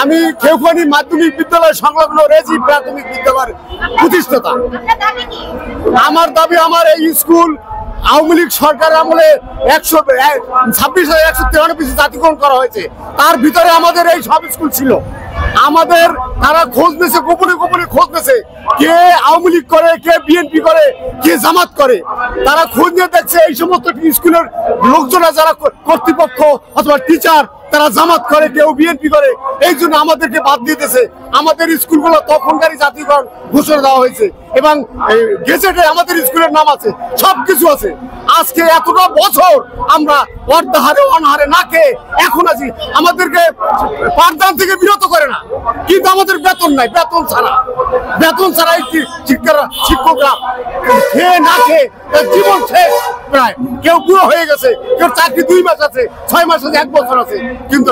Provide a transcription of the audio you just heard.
আমি খেউখানি মাধ্যমিক বিদ্যালয় সংলগ্ন রেজি প্রাথমিক বিদ্যালয়ের প্রতিষ্ঠাতা। আমার দাবি, আমার এই স্কুল আওয়ামী লীগ সরকার আমলে 26,193 জাতিকরণ করা হয়েছে। তার ভিতরে আমাদের এই সব স্কুল ছিল। আমাদের তারা খোঁজ নিয়েছে, গোপনে গোপনে খোঁজ নিয়েছে, কে আওয়ামী লীগ করে, কে বিএনপি করে, কে জামাত করে। তারা খোঁজ নিয়ে দেখছে এই সমস্ত স্কুলের লোকজনরা, যারা কর্তৃপক্ষ অথবা টিচার, তারা জামাত করে, কেউ বিএনপি করে। এই জন্য আমাদেরকে বাদ দিতেছে। আমাদের স্কুলগুলো তখনকারই জাতিকরণ ঘোষণা দেওয়া হয়েছে এবং গেজেটে আমাদের স্কুলের নাম আছে, সবকিছু আছে। আজকে এতটা বছর আমরা অর্ধাহারে অনাহারে না খেয়ে এখন আছি। আমাদেরকে পাঠদান থেকে বিরত করে না, কিন্তু আমাদের বেতন নাই। বেতন ছাড়া এই শিক্ষকরা খেয়ে না খেয়ে জীবন শেষ প্রায়। কেউ বুড়ো হয়ে গেছে, কেউ চাকরি 2 মাস আছে, 6 মাস আছে, 1 বছর আছে, কিন্তু